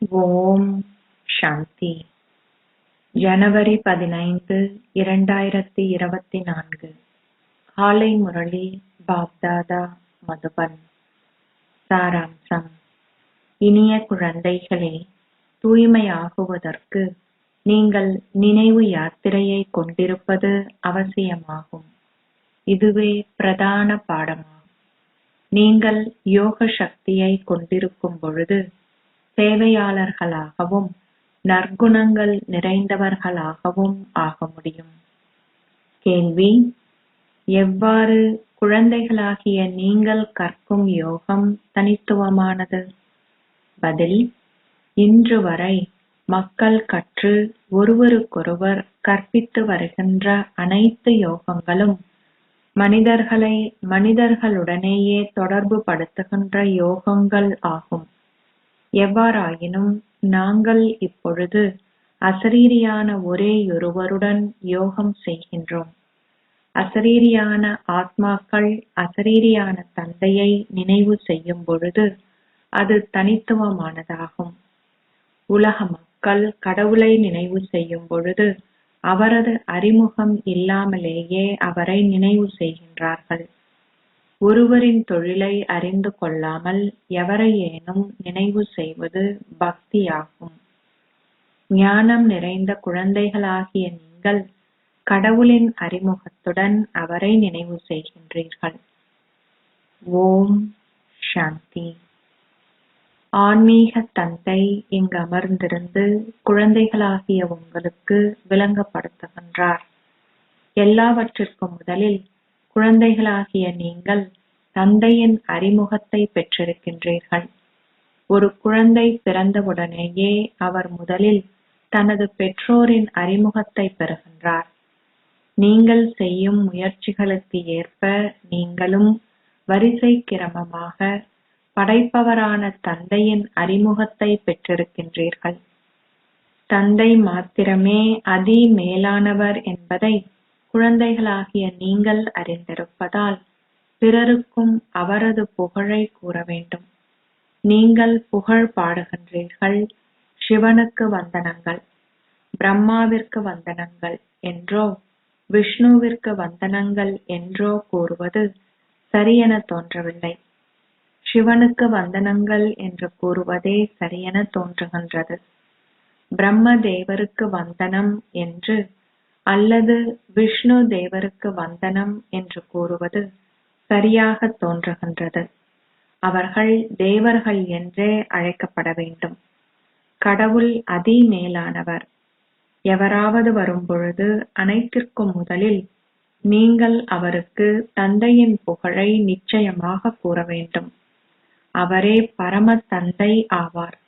ஓம் சாந்தி. ஜனவரி 15, 2024. காலை முரளி பாப்தாதா மதுபன். சாராம்சம். இனிய குழந்தைகளே, தூய்மையாகுவதற்கு நீங்கள் நினைவு யாத்திரையை கொண்டிருப்பது அவசியமாகும். இதுவே பிரதான பாடமாகும். நீங்கள் யோக சக்தியை கொண்டிருக்கும் பொழுது சேவையாளர்களாகவும் நற்குணங்கள் நிறைந்தவர்களாகவும் ஆக முடியும். கேள்வி: எவ்வாறு குழந்தைகளாகிய நீங்கள் கற்கும் யோகம் தனித்துவமானது? பதில்: இன்று வரை மக்கள் கற்று ஒருவருக்கொருவர் கற்பித்து வருகின்ற அனைத்து யோகங்களும் மனிதர்களை மனிதர்களுடனேயே தொடர்பு படுத்துகின்ற யோகங்கள் ஆகும். எவ்வாறாயினும் நாங்கள் இப்பொழுது அசரீரியான ஒரேயொருவருடன் யோகம் செய்கின்றோம். அசரீரியான ஆத்மாக்கள் அசரீரியான தந்தையை நினைவு செய்யும் பொழுது அது தனித்துவமானதாகும். உலக மக்கள் கடவுளை நினைவு செய்யும் பொழுது அவரது அறிமுகம் இல்லாமலேயே அவரை நினைவு செய்கின்றார்கள். ஒருவரின் தொழிலை அறிந்து கொள்ளாமல் எவரையேனும் நினைவு செய்வது பக்தியாகும். ஞானம் நிறைந்த குழந்தைகளாகிய நீங்கள் கடவுளின் அறிமுகத்துடன் அவரை நினைவு செய்கின்றீர்கள். ஓம் சாந்தி. ஆன்மீக தந்தை இங்கு அமர்ந்திருந்து குழந்தைகளாகிய உங்களுக்கு விளங்கப்படுத்துகின்றார். எல்லாவற்றிற்கும் முதலில் குழந்தைகளாகிய நீங்கள் தந்தையின் அறிமுகத்தை பெற்றிருக்கின்றீர்கள். ஒரு குழந்தை பிறந்தவுடனேயே அவர் முதலில் தனது பெற்றோரின் அறிமுகத்தை பெறுகின்றார். நீங்கள் செய்யும் முயற்சிகளுக்கு ஏற்ப நீங்களும் வரிசை கிரமமாக படைப்பவரான தந்தையின் அறிமுகத்தை பெற்றிருக்கின்றீர்கள். தந்தை மாத்திரமே அதி மேலானவர் என்பதை குழந்தைகளாகிய நீங்கள் அறிந்திருப்பதால் பிறருக்கும் அவரது புகழை கூற வேண்டும். நீங்கள் புகழ் பாடுகின்றீர்கள். சிவனுக்கு வந்தனங்கள், பிரம்மாவிற்கு வந்தனங்கள் என்றோ விஷ்ணுவிற்கு வந்தனங்கள் என்றோ கூறுவது சரியென தோன்றவில்லை. சிவனுக்கு வந்தனங்கள் என்று கூறுவதே சரியென தோன்றுகின்றது. பிரம்ம தேவருக்கு வந்தனம் என்று அல்லது விஷ்ணு தேவருக்கு வந்தனம் என்று கூறுவது சரியாக தோன்றுகின்றது. அவர்கள் தேவர்கள் என்றே அழைக்கப்பட வேண்டும். கடவுள் அதி மேலானவர். எவராவது வரும்பொழுது அனைத்திற்கும் முதலில் நீங்கள் அவருக்கு தந்தையின் புகழை நிச்சயமாக கூற வேண்டும். அவரே பரம தந்தை ஆவார்.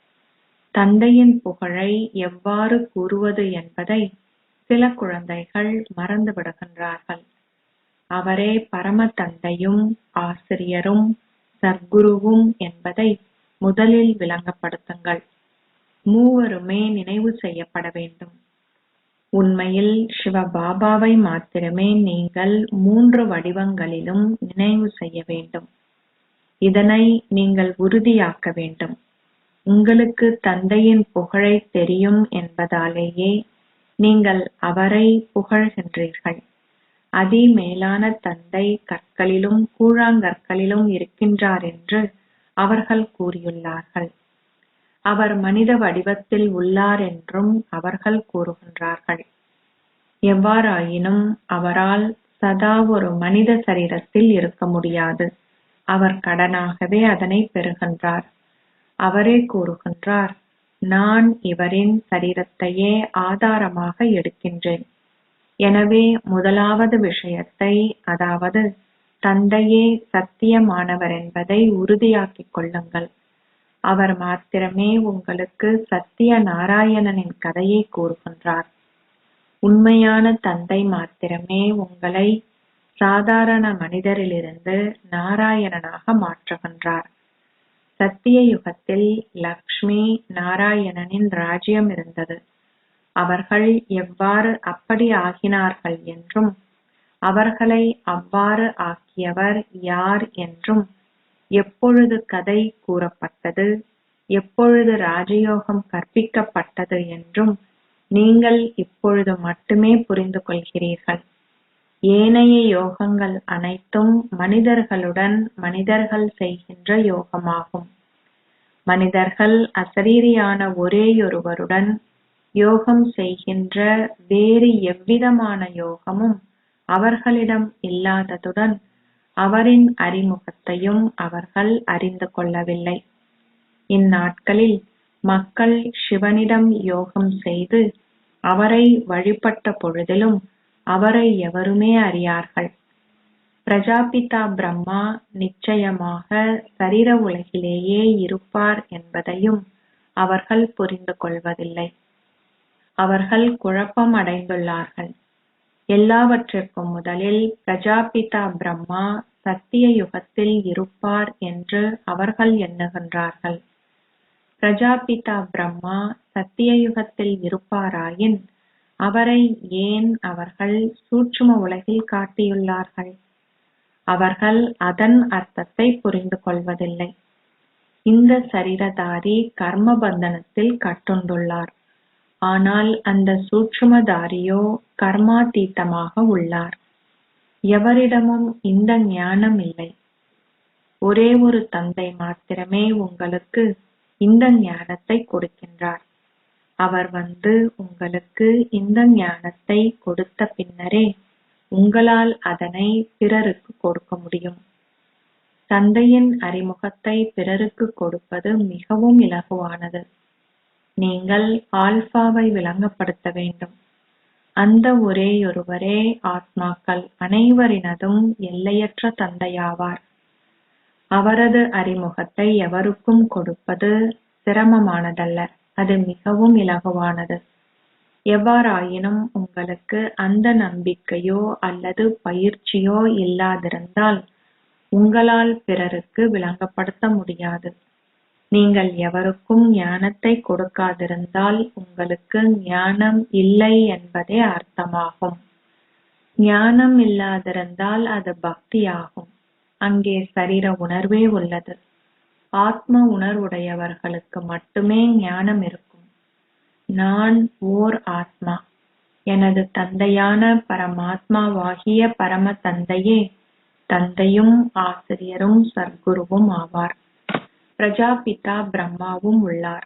தந்தையின் புகழை எவ்வாறு கூறுவது என்பதை சில குழந்தைகள் மறந்து விடுகின்றார்கள். அவரே பரம தந்தையும் ஆசிரியரும் சத்குருவும் என்பதை முதலில் விளங்கப்படுத்துங்கள். மூவருமே நினைவு செய்யப்பட வேண்டும். உண்மையில் சிவபாபாவை மாத்திரமே நீங்கள் 3 வடிவங்களிலும் நினைவு செய்ய வேண்டும். இதனை நீங்கள் உறுதியாக்க வேண்டும். உங்களுக்கு தந்தையின் புகழை தெரியும் என்பதாலேயே நீங்கள் அவரை புகழ்கின்றீர்கள். அதி மேலான தந்தை கற்களிலும் கூழாங்கற்களிலும் இருக்கின்றார் என்று அவர்கள் கூறியுள்ளார்கள். அவர் மனித வடிவத்தில் உள்ளார் என்றும் அவர்கள் கூறுகின்றார்கள். எவ்வாறாயினும் அவரால் சதா ஒரு மனித சரீரத்தில் இருக்க முடியாது. அவர் கடனாகவே அதனை பெறுகின்றார். அவரே கூறுகின்றார், நான் இவரின் சரீரத்தையே ஆதாரமாக எடுக்கின்றேன். எனவே முதலாவது விஷயத்தை, அதாவது தந்தையே சத்தியமானவர் என்பதை உறுதியாக்கிக் கொள்ளுங்கள். அவர் மாத்திரமே உங்களுக்கு சத்திய நாராயணனின் கதையை கூறுகின்றார். உண்மையான தந்தை மாத்திரமே உங்களை சாதாரண மனிதரிலிருந்து நாராயணனாக மாற்றுகின்றார். சத்திய யுகத்தில் லக்ஷ்மி நாராயணனின் ராஜ்யம் இருந்தது. அவர்கள் எவ்வாறு அப்படி ஆகினார்கள் என்றும் அவர்களை அவ்வாறு ஆக்கியவர் யார் என்றும் எப்பொழுது கதை கூறப்பட்டது, எப்பொழுது ராஜயோகம் கற்பிக்கப்பட்டது என்றும் நீங்கள் இப்பொழுது மட்டுமே புரிந்து கொள்கிறீர்கள். ஏனைய யோகங்கள் அனைத்தும் மனிதர்களுடன் மனிதர்கள் செய்கின்ற யோகமாகும். மனிதர்கள் அசரீரியான ஒரேயொருவருடன் யோகம் செய்கின்ற வேறு எவ்விதமான யோகமும் அவர்களிடம் இல்லாததுடன் அவரின் அறிமுகத்தையும் அவர்கள் அறிந்து கொள்ளவில்லை. இந்நாட்களில் மக்கள் சிவனிடம் யோகம் செய்து அவரை வழிபட்ட பொழுதிலும் அவரை எவருமே அறியார்கள். பிரஜாபிதா பிரம்மா நிச்சயமாக சரீர உலகிலேயே இருப்பார் என்பதையும் அவர்கள் புரிந்து கொள்வதில்லை. அவர்கள் குழப்பம் அடைந்துள்ளார்கள். எல்லாவற்றிற்கும் முதலில் பிரஜாபிதா பிரம்மா சத்திய யுகத்தில் இருப்பார் என்று அவர்கள் எண்ணுகின்றார்கள். பிரஜாபிதா பிரம்மா சத்திய யுகத்தில் இருப்பாராயின் அவரை ஏன் அவர்கள் சூட்சும உலகில் காட்டியுள்ளார்கள்? அவர்கள் அதன் அர்த்தத்தை புரிந்து கொள்வதில்லை. இந்த சரீரதாரி கர்ம பந்தனத்தில் கட்டுண்டுள்ளார். ஆனால் அந்த சூட்சுமதாரியோ கர்மாதீதமாக உள்ளார். எவரிடமும் இந்த ஞானம் இல்லை. ஒரே ஒரு தந்தை மாத்திரமே உங்களுக்கு இந்த ஞானத்தை கொடுக்கின்றார். அவர் வந்து உங்களுக்கு இந்த ஞானத்தை கொடுத்த பின்னரே உங்களால் அதனை பிறருக்கு கொடுக்க முடியும். தந்தையின் அறிமுகத்தை பிறருக்கு கொடுப்பது மிகவும் இலகுவானது. நீங்கள் ஆல்பாவை விளங்கப்படுத்த வேண்டும். அந்த ஒரேயொருவரே ஆத்மாக்கள் அனைவரினதும் எல்லையற்ற தந்தையாவார். அவரது அறிமுகத்தை எவருக்கும் கொடுப்பது சிரமமானதல்ல, அது மிகவும் இலகுவானது. எவ்வாறாயினும் உங்களுக்கு அந்த நம்பிக்கையோ அல்லது பயிற்சியோ இல்லாதிருந்தால் உங்களால் பிறருக்கு விளங்கப்படுத்த முடியாது. நீங்கள் எவருக்கும் ஞானத்தை கொடுக்காதிருந்தால் உங்களுக்கு ஞானம் இல்லை என்பதே அர்த்தமாகும். ஞானம் இல்லாதிருந்தால் அது பக்தியாகும். அங்கே சரீர உணர்வே உள்ளது. ஆத்ம உணர்வுடையவர்களுக்கு மட்டுமே ஞானம் இருக்கும். நான் ஓர் ஆத்மா. எனது தந்தையான பரமாத்மாவாகிய பரம தந்தையே தந்தையும் ஆசிரியரும் சர்க்குருவும் ஆவார். பிரஜாபிதா பிரம்மாவும் உள்ளார்.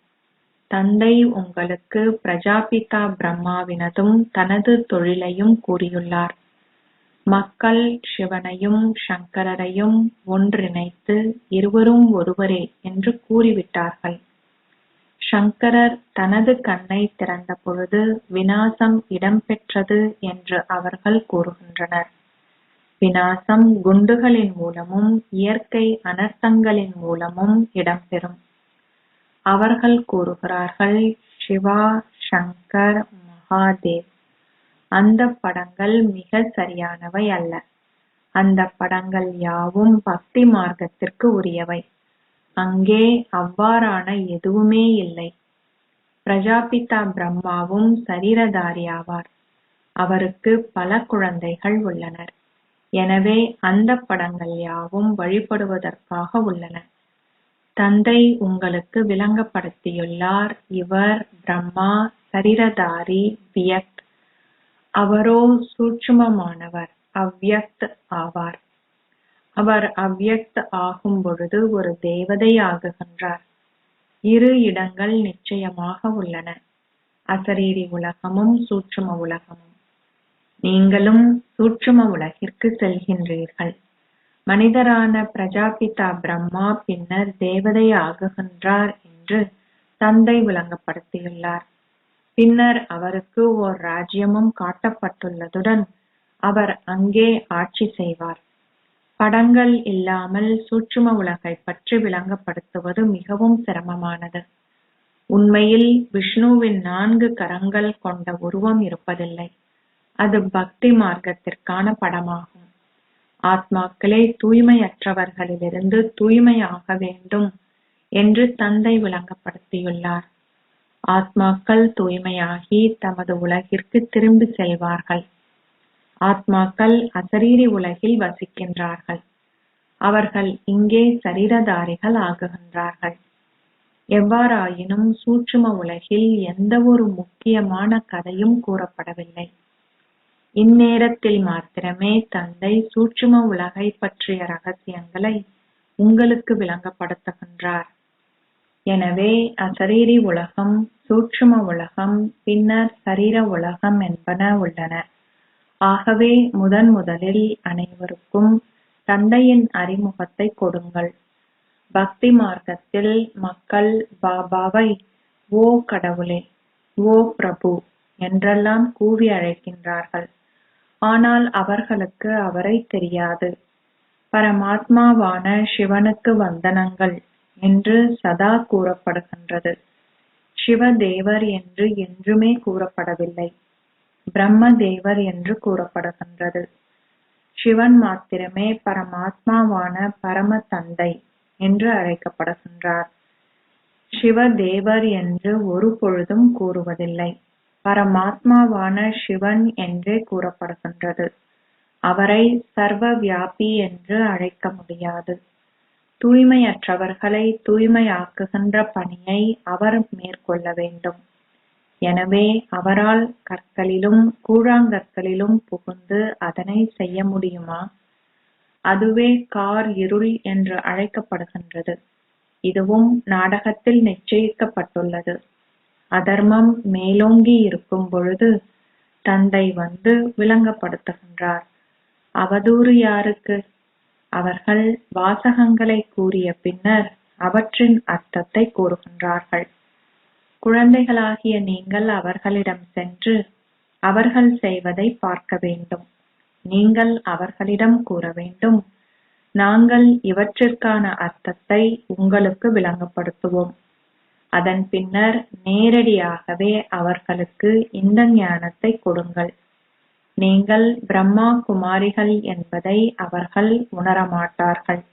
தந்தை உங்களுக்கு பிரஜாபிதா பிரம்மாவினதும் தனது தொழிலையும் கூறியுள்ளார். மக்கள் சிவனையும் சங்கரரையும் ஒன்றிணைத்து இருவரும் ஒருவரே என்று கூறிவிட்டார்கள். சங்கரர் தனது கண்ணை திறந்த பொழுது விநாசம் இடம்பெற்றது என்று அவர்கள் கூறுகின்றனர். விநாசம் குண்டுகளின் மூலமும் இயற்கை அனர்த்தங்களின் மூலமும் இடம்பெறும். அவர்கள் கூறுகிறார்கள், சிவா, சங்கர், மகாதேவ். அந்த படங்கள் மிக சரியானவை அல்ல. அந்த படங்கள் யாவும் பக்தி மார்க்கத்திற்கு உரியவை. அங்கே அவ்வாறான எதுவுமே இல்லை. பிரஜாபிதா பிரம்மாவும் சரீரதாரியாவார். அவருக்கு பல குழந்தைகள் உள்ளனர். எனவே அந்த படங்கள் யாவும் வழிபடுவதற்காக உள்ளன. தந்தை உங்களுக்கு விளங்கப்படுத்தியுள்ளார். இவர் பிரம்மா, சரீரதாரி, வியக்த். அவரோ சூட்சுமமானவர், அவ்யக்த் ஆவார். அவர் அவ்யக்த் ஆகும் பொழுது ஒரு தேவதை ஆகுகின்றார். இரு இடங்கள் நிச்சயமாக உள்ளன, அசரீரி உலகமும் சூட்சும உலகமும். நீங்களும் சூட்சும உலகிற்கு செல்கின்றீர்கள். மனிதரான பிரஜாபிதா பிரம்மா பின்னர் தேவதை ஆகுகின்றார் என்று தந்தை விளங்கப்படுத்தியுள்ளார். பின்னர் அவருக்கு ஓர் ராஜ்யமும் காட்டப்பட்டுள்ளதுடன் அவர் அங்கே ஆட்சி செய்வார். படங்கள் இல்லாமல் சூட்சும உலகை பற்றி விளங்கப்படுத்துவது மிகவும் சிரமமானது. உண்மையில் விஷ்ணுவின் 4 கரங்கள் கொண்ட உருவம் இருப்பதில்லை. அது பக்தி மார்க்கத்திற்கான படமாகும். ஆத்மாக்களே தூய்மையற்றவர்களிலிருந்து தூய்மையாக வேண்டும் என்று தந்தை விளங்கப்படுத்தியுள்ளார். ஆத்மாக்கள் தூய்மையாகி தமது உலகிற்கு திரும்பி செல்வார்கள். ஆத்மாக்கள் அசரீரி உலகில் வசிக்கின்றார்கள். அவர்கள் இங்கே சரீரதாரிகள் ஆகுகின்றார்கள். எவ்வாறாயினும் சூட்சும உலகில் எந்த ஒரு முக்கியமான கதையும் கூறப்படவில்லை. இந்நேரத்தில் மாத்திரமே தந்தை சூட்சும உலகை பற்றிய ரகசியங்களை உங்களுக்கு விளங்கப்படுத்துகின்றார். எனவே அசரீரி உலகம், சூட்சும உலகம், பின்னர் சரீர உலகம் என்பன உள்ளன. ஆகவே முதலில் அனைவருக்கும் தந்தையின் அறிமுகத்தை கொடுங்கள். பக்தி மார்க்கத்தில் மக்கள் பாபாவை ஓ கடவுளே, ஓ பிரபு என்றெல்லாம் கூவி அழைக்கின்றார்கள். ஆனால் அவர்களுக்கு அவரை தெரியாது. பரமாத்மாவான சிவனுக்கு வந்தனங்கள் என்று சதா கூறப்படுகின்றது. சிவதேவர் என்று என்றுமே கூறப்படவில்லை. பிரம்மதேவர் என்று கூறப்படுகின்றது. சிவன் மாத்திரமே பரமாத்மாவான பரம தந்தை என்று அழைக்கப்படுகின்றார். சிவதேவர் என்று ஒரு பொழுதும் கூறுவதில்லை. பரமாத்மாவான சிவன் என்றே கூறப்படுகின்றது. அவரை சர்வ வியாபி என்று அழைக்க முடியாது. தூய்மையற்றவர்களை தூய்மையாக்குகின்ற பணியை அவர் மேற்கொள்ள வேண்டும். எனவே அவரால் கற்களிலும் கூழாங்கற்களிலும் புகுந்து அதனை செய்ய முடியுமா? அதுவே கார் இருள் என்று அழைக்கப்படுகின்றது. இதுவும் நாடகத்தில் நிச்சயிக்கப்பட்டுள்ளது. அதர்மம் மேலோங்கி இருக்கும் பொழுது தந்தை வந்து விளங்கப்படுத்துகின்றார். அவதூறு யாருக்கு? அவர்கள் வாசகங்களை கூறிய பின்னர் அவற்றின் அர்த்தத்தை கூறுகின்றார்கள். குழந்தைகளாகிய நீங்கள் அவர்களிடம் சென்று அவர்கள் செய்வதை பார்க்க வேண்டும். நீங்கள் அவர்களிடம் கூற வேண்டும், நாங்கள் இவற்றிற்கான அர்த்தத்தை உங்களுக்கு விளங்கப்படுத்துவோம். அதன் பின்னர் நேரடியாகவே அவர்களுக்கு இந்த ஞானத்தை கொடுங்கள். நீங்கள் பிரம்மா குமாரிகள் என்பதை அவர்கள் உணரமாட்டார்கள்.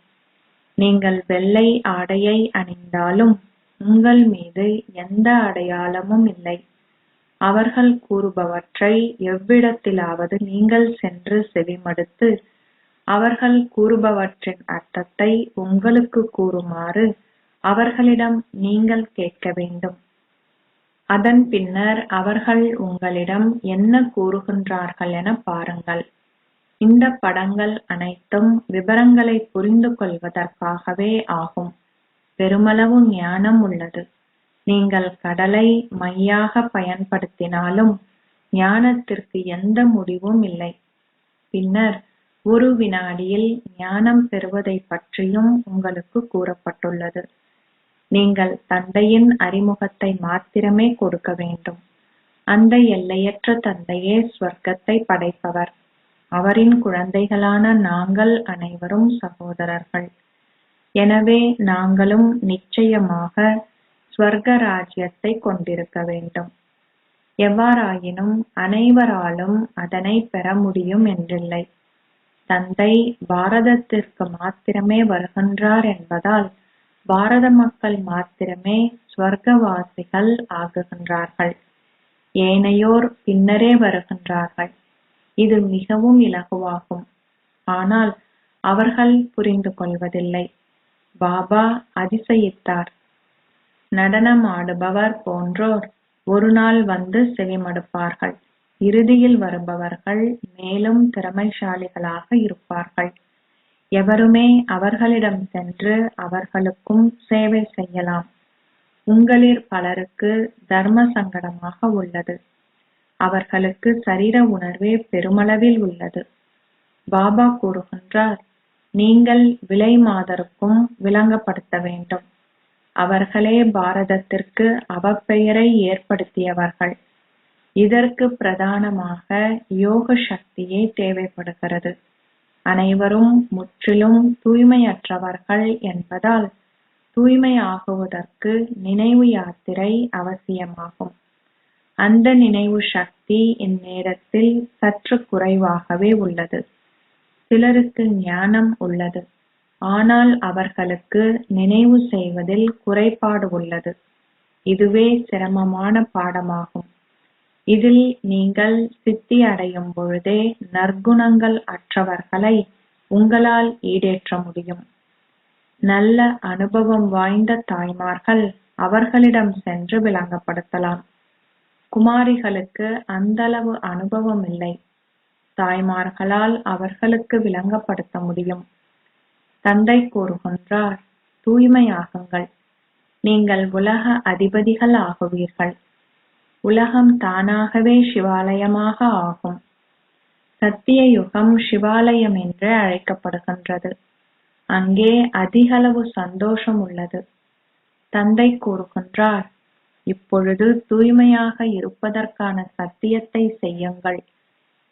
நீங்கள் வெள்ளை ஆடையை அணிந்தாலும் உங்கள் மீது எந்த அடையாளமும் இல்லை. அவர்கள் கூறுபவற்றை எவ்விடத்திலாவது நீங்கள் சென்று செவிமடுத்து அவர்கள் கூறுபவற்றின் அர்த்தத்தை உங்களுக்கு கூறுமாறு அவர்களிடம் நீங்கள் கேட்க வேண்டும். அதன் பின்னர் அவர்கள் உங்களிடம் என்ன கூறுகின்றார்கள் என பாருங்கள். இந்த படங்கள் அனைத்தும் விபரங்களை புரிந்து கொள்வதற்காகவே ஆகும். பெருமளவு ஞானம் உள்ளது. நீங்கள் கடலை மையாக பயன்படுத்தினாலும் ஞானத்திற்கு எந்த முடிவும் இல்லை. பின்னர் ஒரு வினாடியில் ஞானம் பெறுவதை பற்றியும் உங்களுக்கு கூறப்பட்டுள்ளது. நீங்கள் தந்தையின் அறிமுகத்தை மாத்திரமே கொடுக்க வேண்டும். அந்த எல்லையற்ற தந்தையே ஸ்வர்க்கத்தை படைப்பவர். அவரின் குழந்தைகளான நாங்கள் அனைவரும் சகோதரர்கள். எனவே நாங்களும் நிச்சயமாக ஸ்வர்க ராஜ்யத்தை கொண்டிருக்க வேண்டும். எவ்வாறாயினும் அனைவராலும் அதனை பெற முடியும் என்றில்லை. தந்தை பாரதத்திற்கு மாத்திரமே வருகின்றார் என்பதால் பாரத மக்கள் மாத்திரமே ஸ்வர்க்கவாசிகள் ஆகுகின்றார்கள். ஏனையோர் பின்னரே வருகின்றார்கள். இது மிகவும் இலகுவாகும். ஆனால் அவர்கள் புரிந்து கொள்வதில்லை. பாபா அதிசயித்தார். நடனம் ஆடுபவர் போன்றோர் ஒரு நாள் வந்து செவிமடுப்பார்கள். இறுதியில் வருபவர்கள் மேலும் திறமைசாலிகளாக இருப்பார்கள். எவருமே அவர்களிடம் சென்று அவர்களுக்கும் சேவை செய்யலாம். உங்களில் பலருக்கு தர்ம சங்கடமாக உள்ளது. அவர்களுக்கு சரீர உணர்வே பெருமளவில் உள்ளது. பாபா கூறுகின்றார், நீங்கள் விலை மாதருக்கும் விளங்கப்படுத்த வேண்டும். அவர்களே பாரதத்திற்கு அவப்பெயரை ஏற்படுத்தியவர்கள். இதற்கு பிரதானமாக யோக சக்தியே தேவைப்படுகிறது. அனைவரும் முற்றிலும் தூய்மையற்றவர்கள் என்பதால் தூய்மையாகுவதற்கு நினைவு யாத்திரை அவசியமாகும். அந்த நினைவு சக்தி இந்நேரத்தில் சற்று குறைவாகவே உள்ளது. சிலருக்கு ஞானம் உள்ளது, ஆனால் அவர்களுக்கு நினைவு செய்வதில் குறைபாடு உள்ளது. இதுவே சிரமமான பாடமாகும். இதில் நீங்கள் சித்தி அடையும் பொழுதே நற்குணங்கள் அற்றவர்களை உங்களால் ஈடேற்ற முடியும். நல்ல அனுபவம் வாய்ந்த தாய்மார்கள் அவர்களிடம் சென்று விளங்கப்படுத்தலாம். குமாரிகளுக்கு அந்தளவு அனுபவம் இல்லை. தாய்மார்களால் அவர்களுக்கு விளங்கப்படுத்த முடியும். தந்தை கூறுகின்றார், தூய்மையாகுங்கள், நீங்கள் உலக அதிபதிகள் ஆகுவீர்கள். உலகம் தானாகவே சிவாலயமாக ஆகும். சத்திய யுகம் சிவாலயம் என்று அழைக்கப்படுகின்றது. அங்கே அதிகளவு சந்தோஷம் உள்ளது. தந்தை கூறுகின்றார், இப்பொழுது தூய்மையாக இருப்பதற்கான சத்தியத்தை செய்யுங்கள்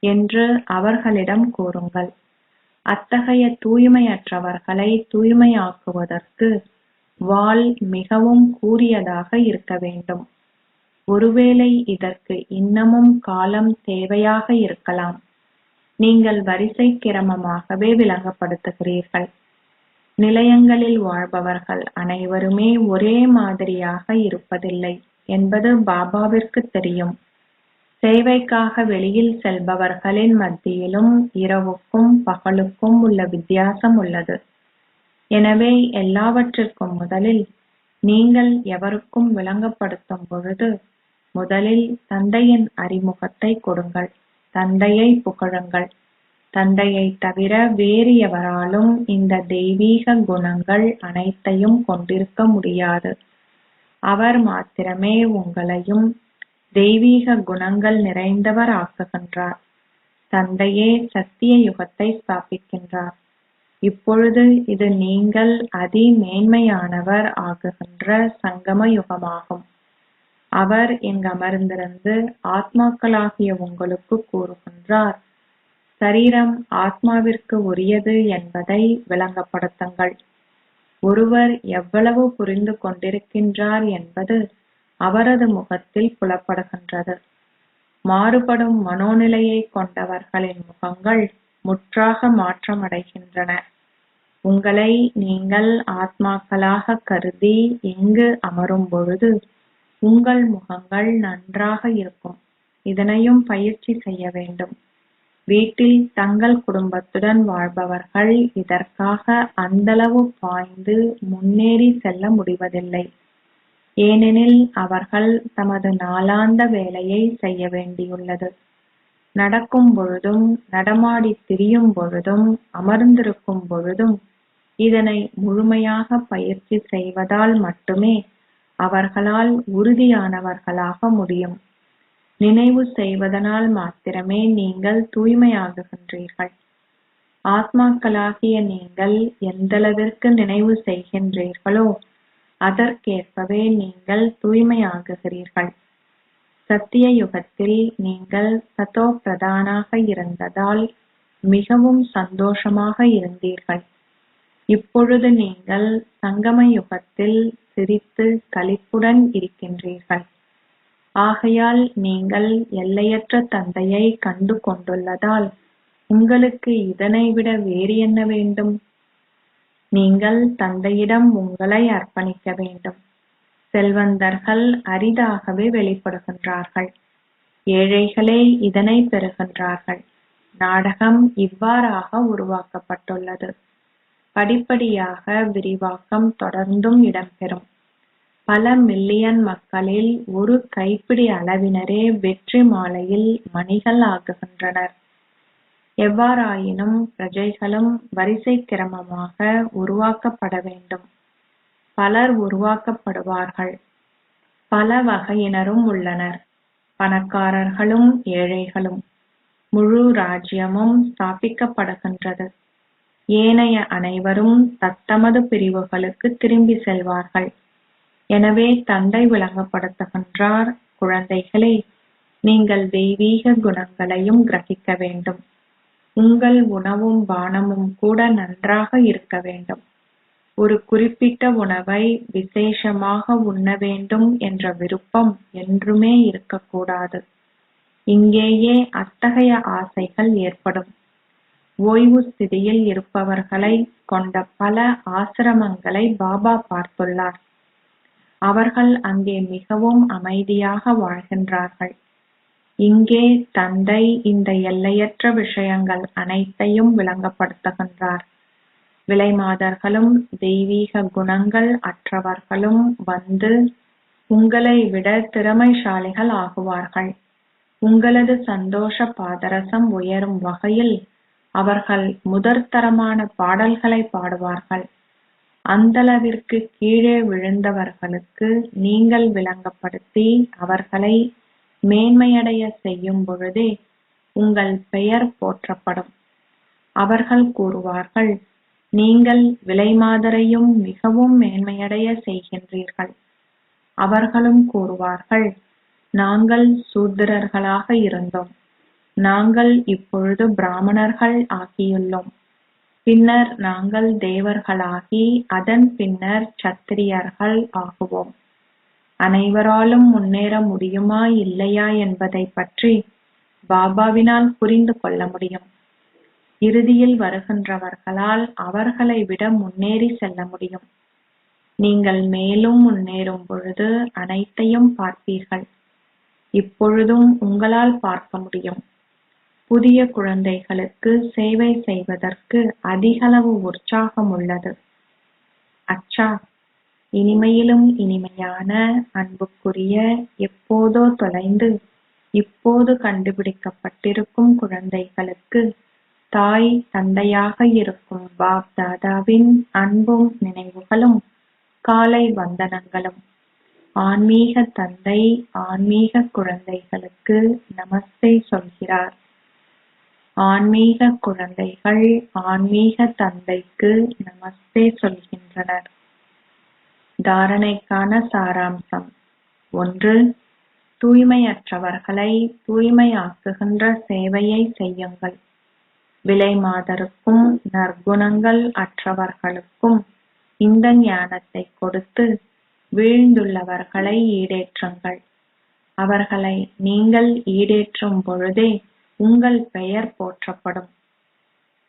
என்று அவர்களிடம் கூறுங்கள். அத்தகைய தூய்மையற்றவர்களை தூய்மையாக்குவதற்கு வாள் மிகவும் கூரியதாக இருக்க வேண்டும். ஒருவேளை இதற்கு இன்னமும் காலம் தேவையாக இருக்கலாம். நீங்கள் வரிசை கிரமமாகவே விளங்கப்படுத்துகிறீர்கள். நிலையங்களில் வாழ்பவர்கள் அனைவருமே ஒரே மாதிரியாக இருப்பதில்லை என்பது பாபாவிற்கு தெரியும். சேவைக்காக வெளியில் செல்பவர்களின் மத்தியிலும் இரவுக்கும் பகலுக்கும் உள்ள வித்தியாசம் உள்ளது. எனவே எல்லாவற்றிற்கும் முதலில் நீங்கள் எவருக்கும் விளங்கப்படுத்தும் பொழுது முதலில் தந்தையின் அறிமுகத்தை கொடுங்கள். தந்தையை புகழுங்கள். தந்தையை தவிர வேறு எவராலும் இந்த தெய்வீக குணங்கள் அனைத்தையும் கொண்டிருக்க முடியாது. அவர் மாத்திரமே உங்களையும் தெய்வீக குணங்கள் நிறைந்தவர் ஆக்குகின்றார். தந்தையே சத்திய யுகத்தை ஸ்தாபிக்கின்றார். இப்பொழுது இது நீங்கள் மேன்மையானவர் ஆகுகின்ற சங்கம யுகமாகும். அவர் இங்கு அமர்ந்திருந்து ஆத்மாக்களாகிய உங்களுக்கு கூறுகின்றார், சரீரம் ஆத்மாவிற்கு உரியது என்பதை விளங்கப்படுத்துங்கள். ஒருவர் எவ்வளவு புரிந்து கொண்டிருக்கின்றார் என்பது அவரது முகத்தில் புலப்படுகின்றது. மாறுபடும் மனோநிலையை கொண்டவர்களின் முகங்கள் முற்றாக மாற்றமடைகின்றன. உங்களை நீங்கள் ஆத்மாக்களாக கருதி இங்கு அமரும் பொழுது உங்கள் முகங்கள் நன்றாக இருக்கும். இதனையும் பயிற்சி செய்ய வேண்டும். வீட்டில் தங்கள் குடும்பத்துடன் வாழ்பவர்கள் இதற்காக அந்தளவு பாய்ந்து முன்னேறி செல்ல முடிவதில்லை. ஏனெனில் அவர்கள் தமது நாளாந்த வேலையை செய்ய வேண்டியுள்ளது. நடக்கும் பொழுதும் நடமாடி திரியும் பொழுதும் அமர்ந்திருக்கும் பொழுதும் இதனை முழுமையாக பயிற்சி செய்வதால் மட்டுமே அவர்களால் உறுதியானவர்களாக முடியும். நினைவு செய்வதனால் மாத்திரமே நீங்கள் தூய்மையாகுகின்றீர்கள். ஆத்மாக்களாகிய நீங்கள் எந்தளவிற்கு நினைவு செய்கின்றீர்களோ அதற்கேற்பவே நீங்கள் தூய்மையாகுகிறீர்கள். சத்திய யுகத்தில் நீங்கள் சதோ பிரதானாக இருந்ததால் மிகவும் சந்தோஷமாக இருந்தீர்கள். இப்பொழுது நீங்கள் சங்கம யுகத்தில் சிரித்து களிப்புடன் இருக்கின்றீர்கள். ஆகையால் நீங்கள் எல்லையற்ற தந்தையை கண்டு கொண்டுள்ளதால் உங்களுக்கு இதனை விட வேறு என்ன வேண்டும்? நீங்கள் தந்தையிடம் உங்களை அர்ப்பணிக்க வேண்டும். செல்வந்தர்கள் அரிதாகவே வெளிப்படுகின்றார்கள். ஏழைகளே இதனை பெறுகின்றார்கள். நாடகம் இவ்வாறாக உருவாக்கப்பட்டுள்ளது. படிப்படியாக விரிவாக்கம் தொடர்ந்தும் இடம்பெறும். பல மில்லியன் மக்களில் ஒரு கைப்பிடி அளவினரே வெற்றி மாலையில் மணிகள் ஆகுகின்றனர். எவ்வாறாயினும் பிரஜைகளும் வரிசை கிரமமாக உருவாக்கப்பட வேண்டும். பலர் உருவாக்கப்படுவார்கள். பல வகையினரும் உள்ளனர். பணக்காரர்களும் ஏழைகளும். முழு ராஜ்யமும் ஸ்தாபிக்கப்படுகின்றது. ஏனைய அனைவரும் தத்தமது பிரிவுகளுக்கு திரும்பி செல்வார்கள். எனவே தந்தை விளங்கப்படுத்துகின்றார், குழந்தைகளே, நீங்கள் தெய்வீக குணங்களையும் கிரகிக்க வேண்டும். உங்கள் உணவும் பானமும் கூட நன்றாக இருக்க வேண்டும். ஒரு குறிப்பிட்ட உணவை விசேஷமாக உண்ண வேண்டும் என்ற விருப்பம் என்றுமே இருக்கக்கூடாது. இங்கேயே அத்தகைய ஆசைகள் ஏற்படும். ஓய்வு ஸ்திதியில் இருப்பவர்களை கொண்ட பல ஆசிரமங்களை பாபா பார்த்துள்ளார். அவர்கள் அங்கே மிகவும் அமைதியாக வாழ்கின்றார்கள். இங்கே தந்தை இந்த எல்லையற்ற விஷயங்கள் அனைத்தையும் விளங்கப்படுத்துகின்றார். விலைமாதர்களும் தெய்வீக குணங்கள் அற்றவர்களும் வந்து உங்களை விட திறமைசாலிகள் ஆகுவார்கள். உங்களது சந்தோஷ பாதரசம் உயரும் வகையில் அவர்கள் முதற்தரமான பாடல்களை பாடுவார்கள். அந்தளவிற்கு கீழே விழுந்தவர்களுக்கு நீங்கள் விளங்கப்படுத்தி அவர்களை மேன்மையடைய செய்யும் பொழுதே உங்கள் பெயர் போற்றப்படும். அவர்கள் கூறுவார்கள், நீங்கள் விலைமாதரையும் மிகவும் மேன்மையடைய செய்கின்றீர்கள். அவர்களும் கூறுவார்கள், நாங்கள் சூத்திரர்களாக இருந்தோம், நாங்கள் இப்பொழுது பிராமணர்கள் ஆகியுள்ளோம், பின்னர் நாங்கள் தேவர்களாகி அதன் பின்னர் சத்திரியர்கள் ஆகுவோம். அனைவராலும் முன்னேற முடியுமா இல்லையா என்பதை பற்றி பாபாவினால் புரிந்து கொள்ள முடியும். இறுதியில் வருகின்றவர்களால் அவர்களை விட முன்னேறி செல்ல முடியும். நீங்கள் மேலும் முன்னேறும் பொழுது அனைத்தையும் பார்ப்பீர்கள். இப்பொழுதும் உங்களால் பார்க்க முடியும். புதிய குழந்தைகளுக்கு சேவை செய்வதற்கு அதிகளவு உற்சாகம் உள்ளது. அச்சா, இனிமையிலும் இனிமையான அன்புக்குரிய, எப்போதோ தொலைந்து இப்போது கண்டுபிடிக்கப்பட்டிருக்கும் குழந்தைகளுக்கு தாய் தந்தையாக இருக்கும் பாப் தாதாவின் அன்பும் நினைவுகளும் காலை வந்தனங்களும். ஆன்மீக தந்தை ஆன்மீக குழந்தைகளுக்கு நமஸ்தே சொல்கிறார். ஆன்மீக குழந்தைகள் ஆன்மீக தந்தைக்கு நமஸ்தே சொல்கின்றனர். தாரணைக்கான சாராம்சம். 1. தூய்மையற்றவர்களை தூய்மையாக்குகின்ற சேவையை செய்யுங்கள். விலைமாதருக்கும் நற்குணங்கள் அற்றவர்களுக்கும் இந்த ஞானத்தை கொடுத்து வீழ்ந்துள்ளவர்களை ஈடேற்றுங்கள். அவர்களை நீங்கள் ஈடேற்றும் பொழுதே உங்கள் பெயர் போற்றப்படும்.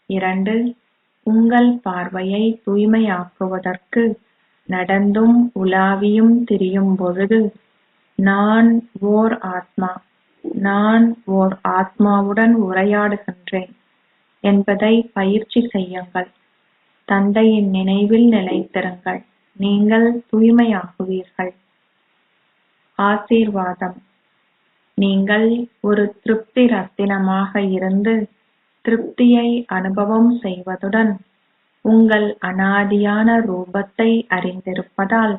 2. உங்கள் பார்வையை தூய்மையாக்குவதற்கு நடந்தும் உலாவியும் திரியும் பொழுது நான் ஓர் ஆத்மா, நான் ஓர் ஆத்மாவுடன் உரையாடுகின்றேன் என்பதை பயிற்சி செய்யுங்கள். தந்தையின் நினைவில் நிலைத்திருங்கள். நீங்கள் தூய்மையாகுவீர்கள். ஆசீர்வாதம். நீங்கள் ஒரு திருப்தி ரத்தினமாக இருந்து திருப்தியை அனுபவம் செய்வதுடன் உங்கள் அனாதியான ரூபத்தை அறிந்திருப்பதால்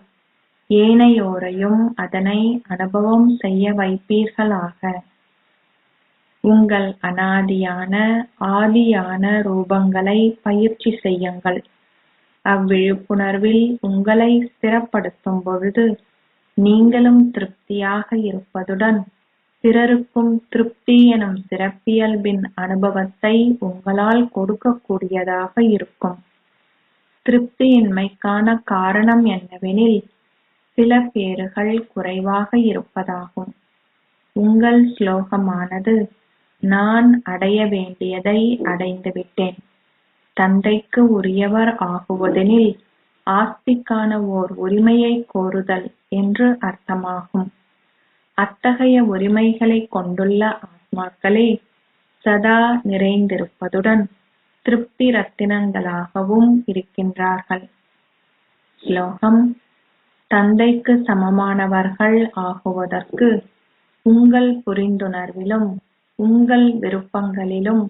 ஏனையோரையும் அதனை அனுபவம் செய்ய வைப்பீர்களாக. உங்கள் அனாதியான ஆதியான ரூபங்களை பயிற்சி செய்யுங்கள். அவ்விழிப்புணர்வில் உங்களை ஸ்திரப்படுத்தும் பொழுது நீங்களும் திருப்தியாக இருப்பதுடன் பிறருக்கும் திருப்தி எனும் சிறப்பியல்பின் அனுபவத்தை உங்களால் கொடுக்கக்கூடியதாக இருக்கும். திருப்தியின்மைக்கான காரணம் என்னவெனில் சில பேறுகள் குறைவாக இருப்பதாகும். உங்கள் ஸ்லோகமானது நான் அடைய வேண்டியதை அடைந்துவிட்டேன், தந்தைக்கு உரியவர் ஆகுவதெனில் ஆஸ்திக்கான ஓர் உரிமையை கோருதல் என்று அர்த்தமாகும். அத்தகைய உரிமைகளை கொண்டுள்ள ஆத்மாக்களே சதா நிறைந்திருப்பதுடன் திருப்தி ரத்தினங்களாகவும் இருக்கின்றார்கள். ஸ்லோகம். தந்தைக்கு சமமானவர்கள் ஆகுவதற்கு உங்கள் புரிந்துணர்விலும் உங்கள் விருப்பங்களிலும்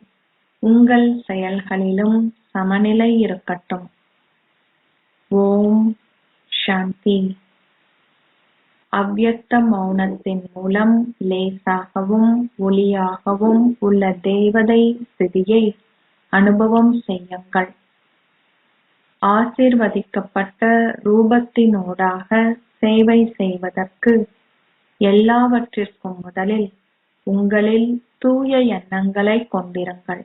உங்கள் செயல்களிலும் சமநிலை இருக்கட்டும். ஓம் சாந்தி. அவ்யக்த மௌனத்தின் மூலம் லேசாகவும் ஒளியாகவும் உள்ள தேவதை ஸ்திதியை அனுபவம் செய்யுங்கள். ஆசீர்வதிக்கப்பட்ட ரூபத்தினூடாக சேவை செய்வதற்கு எல்லாவற்றிற்கும் முதலில் உங்களில் தூய எண்ணங்களை கொண்டிருங்கள்.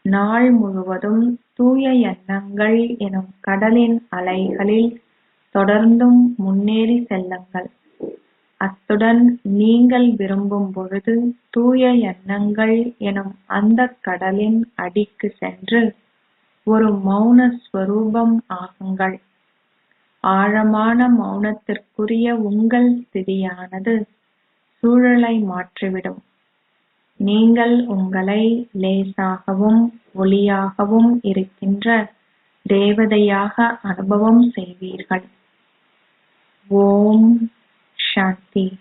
நாள் முழுவதும் தூய எண்ணங்கள் எனும் கடலின் அலைகளில் தொடர்ந்தும் முன்னேறி செல்லுங்கள். அத்துடன் நீங்கள் விரும்பும் பொழுது தூய எண்ணங்கள் எனும் அந்த கடலின் அடிக்கு சென்று ஒரு மௌன ஸ்வரூபம் ஆகுங்கள். ஆழமான மௌனத்திற்குரிய உங்கள் ஸ்திதியானது சூழலை மாற்றிவிடும். நீங்கள் உங்களை லேசாகவும் ஒளியாகவும் இருக்கின்ற தேவதையாக அனுபவம் செய்வீர்கள். ஓம் சாந்தி.